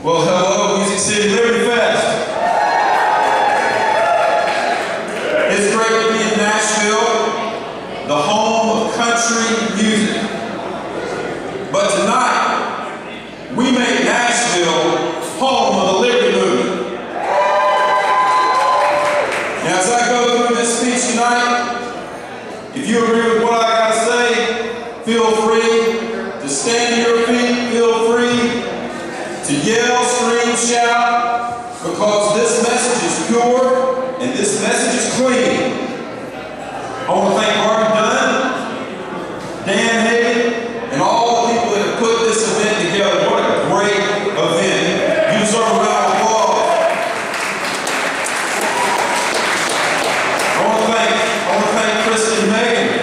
Well, hello, Music City Liberty Fest. It's great to be in Nashville, the home of country music. But tonight, we make Nashville home of the Liberty Movement. Now, as I go through this speech tonight, if you agree with what I got to say, feel free to stand to your feet, feel free to yell, scream, shout, because this message is pure and this message is clean. I want to thank Robby, Dan Hagen, and all the people that have put this event together. What a great event. You deserve a round of applause. I want to thank Kristen Megan,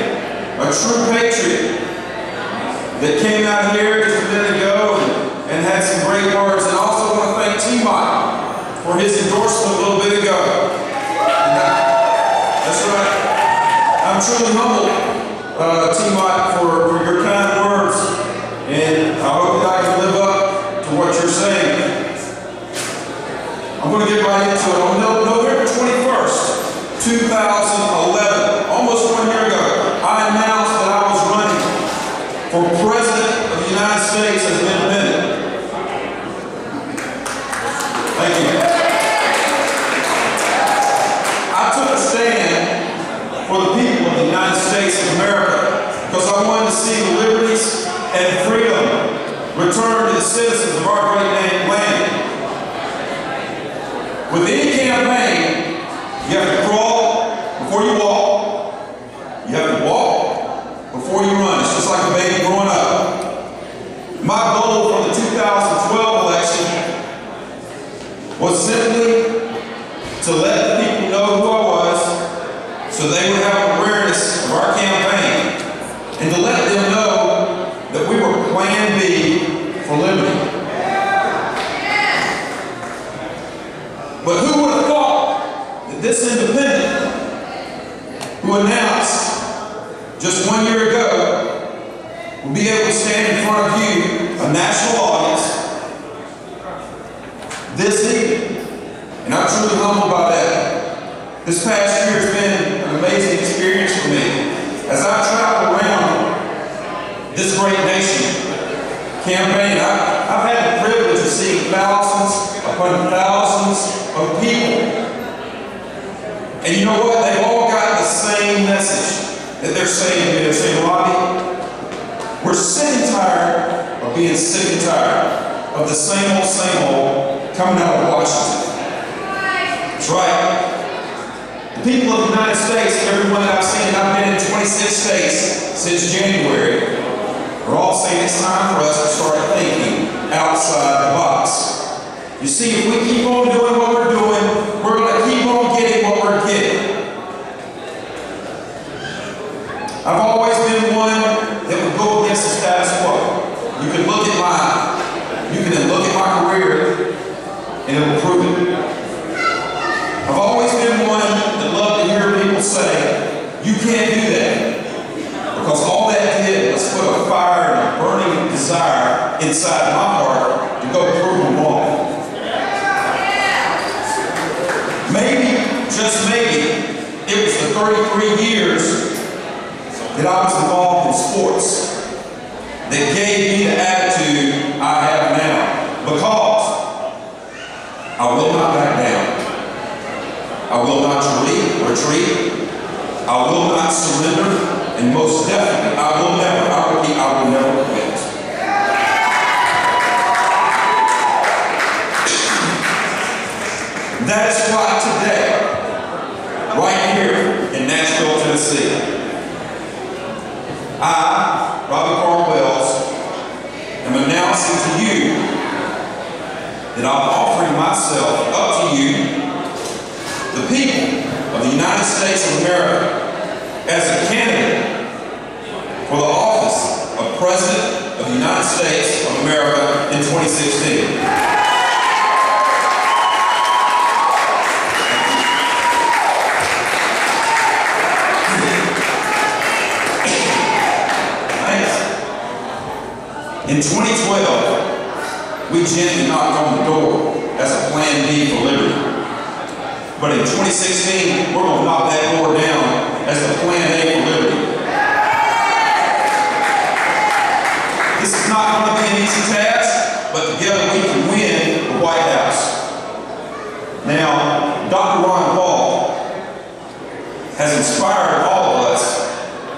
a true patriot that came out here just a minute ago and had some great words. And I also want to thank T-Mike for his endorsement a little bit ago. That's right. I'm truly humbled, T-Mike, for your kind words. And I hope that I can live up to what you're saying. I'm going to get right into it. On November 21st, 2011, almost 1 year ago, I announced that I was running for President of the United States as an independent. Thank you. I took a stand for the people of the United States of America because I wanted to see the liberties and freedom return to the citizens of our great land. With any campaign, you have to crawl before you walk. You have to walk before you run. It's just like a baby growing up. My goal for the 2012 election was simply to let the people know who I was so they would have awareness of our campaign and to let them know that we were Plan B for liberty. But who would have thought that this independent who announced just 1 year ago would be able to stand in front of you, a national audience, this evening. And I'm truly humbled by that. This past year has been an amazing experience for me. As I travel around this great nation campaigning, I've had the privilege of seeing thousands upon thousands of people. And you know what? They've all got the same message that they're saying to me. They're saying, Robby, we're sick and tired of being sick and tired of the same old coming out of Washington. That's right. The people of the United States, everyone that I've seen, and I've been in 26 states since January, are all saying it's time for us to start thinking outside the box. You see, if we keep on doing what we're doing, we're going to keep on getting what we're getting. I've always been one that would go against the status quo. You can look at my career and it will prove it. I've always been one that loved to hear people say, you can't do that. Because all that did was put a fire and a burning desire inside my heart to go prove them wrong. Maybe, just maybe, it was the 33 years that I was involved in sports that gave me the attitude I have now. Because I will not back down. I will not retreat. I will not surrender. And most definitely, I will never quit. That is why today, right here in Nashville, Tennessee, I, Robby Carr, am announcing to you that I'm offering myself up to you, the people of the United States of America, as a candidate for the office of President of the United States of America in 2016. In 2012, we gently knocked on the door as a plan B for liberty. But in 2016, we're going to knock that door down as the plan A for liberty. This is not going to be an easy task, but together we can win the White House. Now, Dr. Ron Paul has inspired all of us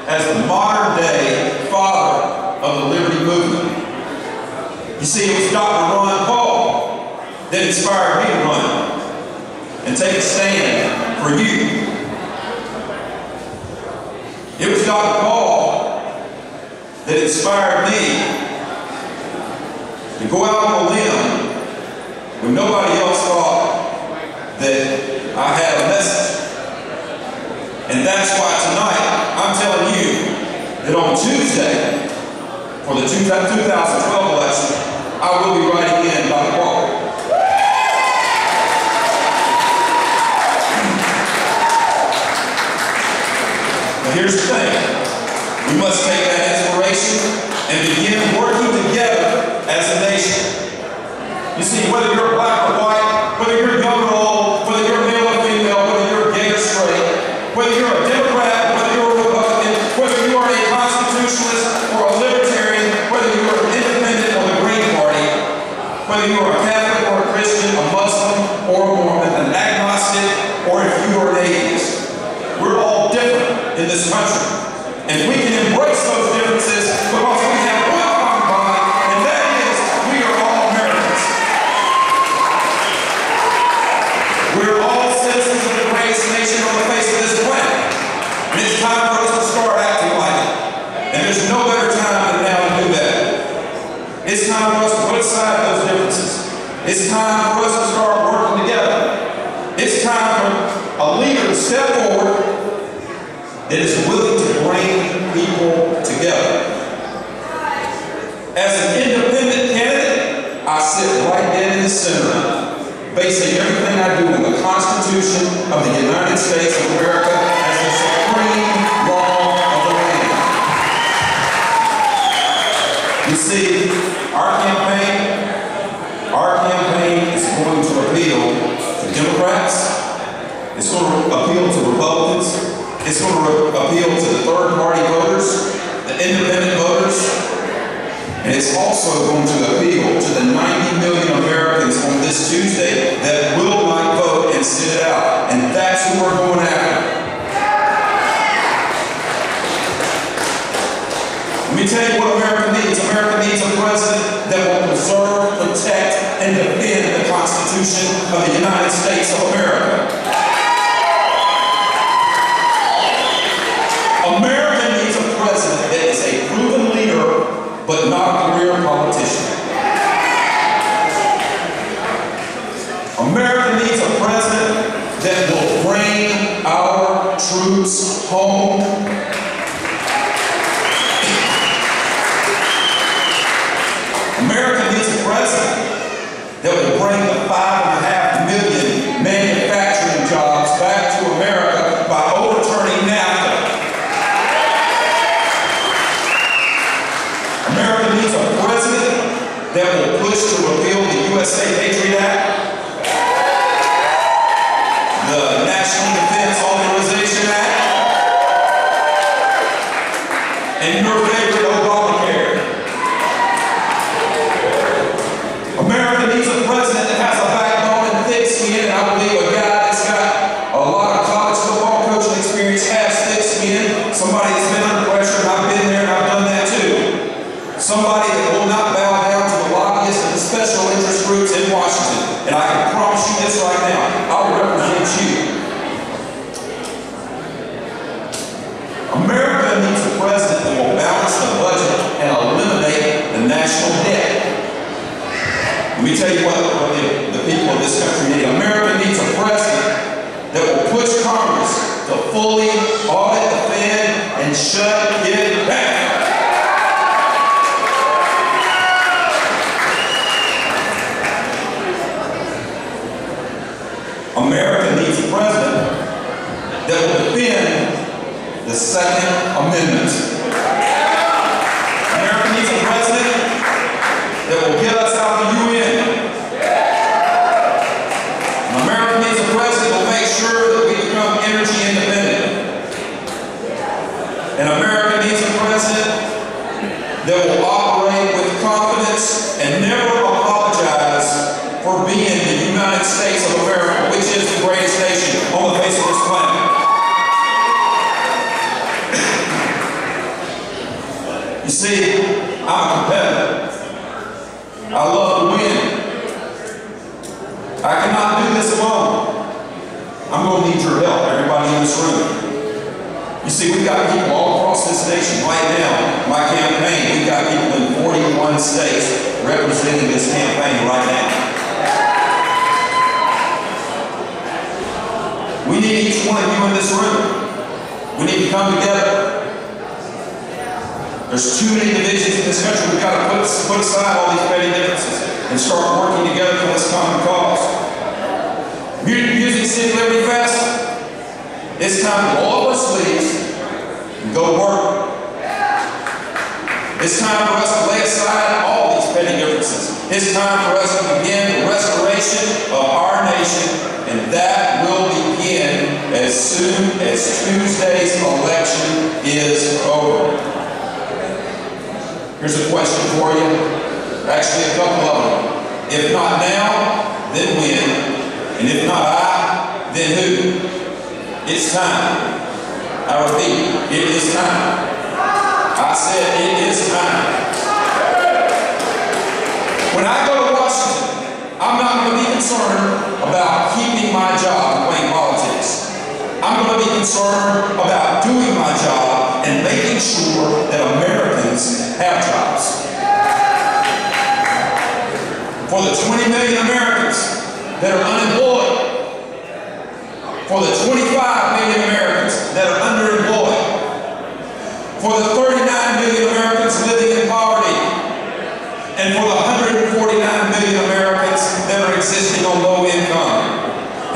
as the modern-day father of the liberty movement. You see, it was Dr. Ron Paul that inspired me to run and take a stand for you. It was Dr. Paul that inspired me to go out on a limb when nobody else thought that I had a message. And that's why tonight I'm telling you that on Tuesday, for the 2012 election, I will be writing in Dr. Paul. But here's the thing. We must take that inspiration and begin working together as a nation. You see, whether you're black or white, whether you're young or old, whether you're male or female, whether you're gay or straight, whether you're a Democrat, whether you're a Republican, whether you are a constitutionalist or a libertarian, whether you are an independent or the Green Party, whether you are a Catholic or a Christian, a Muslim or a Mormon, an agnostic, or if you are an atheist, we're all different in this country. And we can embrace those differences because we have one common bond, and that is we are all Americans. We're all citizens of the greatest nation on the face of this planet. And it's time for us to start acting like it. And there's no better time than now to do that. It's time for us to put aside those differences. It's time for us to start working together. It's time for a leader to step forward that is willing to bring people together. As an independent candidate, I sit right dead in the center, basing everything I do on the Constitution of the United States of America as the supreme law of the land. You see, our campaign is going to appeal to Democrats, it's going to appeal to Republicans, it's going to appeal to the third-party voters, the independent voters, and it's also going to appeal to the 90 million Americans on this Tuesday that will not vote and sit out. And that's who we're going after. Let me tell you what America needs. America needs a president that will preserve, protect, and defend the Constitution of the United States of America. America needs a president that is a proven leader, but not a career politician. America needs a president that will bring our troops home. America needs a president that will bring the 5.5 million manufacturing jobs back to America by overturning NAFTA. America needs a president that will push to repeal the USA Patriot Act, the National Defense Authorization Act, and your favorite Obamacare. America needs a president that has a backbone and thick skin, and I believe a guy that's got a lot of college football coaching experience has thick skin. Somebody that's been under pressure, and I've been there and I've done that too. Somebody that will not bow down to the lobbyists and the special interest groups in Washington. And I can promise you this right now, I'll represent you. America needs a president that will balance the budget president that will operate with confidence and never apologize for being the United States of America, which is the greatest nation on the face of this planet. You see, I'm a competitor. I love to win. I cannot do this alone. I'm going to need your help, everybody in this room. You see, we've got people all across this nation right now. My campaign, we've got people in 41 states representing this campaign right now. We need each one of you in this room. We need to come together. There's too many divisions in this country. We've got to put aside all these petty differences and start working together for this common cause. Music City Liberty Fest, it's time to roll up our sleeves and go to work. It's time for us to lay aside all these petty differences. It's time for us to begin the restoration of our nation, and that will begin as soon as Tuesday's election is over. Here's a question for you. Actually, a couple of them. If not now, then when? And if not I, then who? It's time. I repeat, it is time. I said it is time. When I go to Washington, I'm not going to be concerned about keeping my job and playing politics. I'm going to be concerned about doing my job and making sure that Americans have jobs. For the 20 million Americans that are unemployed, for the 25 million Americans that are underemployed, for the 39 million Americans living in poverty, and for the 149 million Americans that are existing on low income,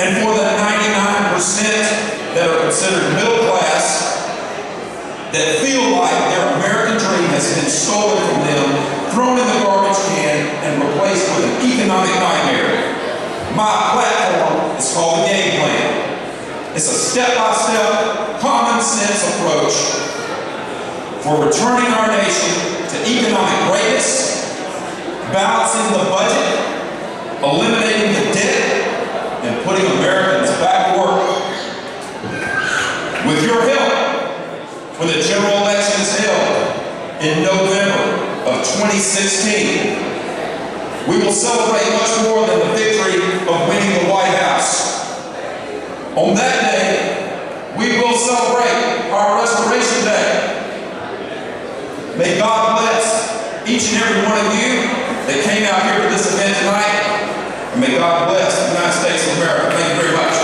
and for the 99% that are considered middle class, that feel like their American dream has been stolen from them, thrown in the garbage can, and replaced with an economic nightmare. My platform is called the Game Plan. It's a step-by-step, common-sense approach for returning our nation to economic greatness, balancing the budget, eliminating the debt, and putting Americans back to work. With your help, when the general election is held in November of 2016, we will celebrate much more than the victory of winning the White House. On that day, we will celebrate our Restoration Day. May God bless each and every one of you that came out here to this event tonight. And may God bless the United States of America. Thank you very much.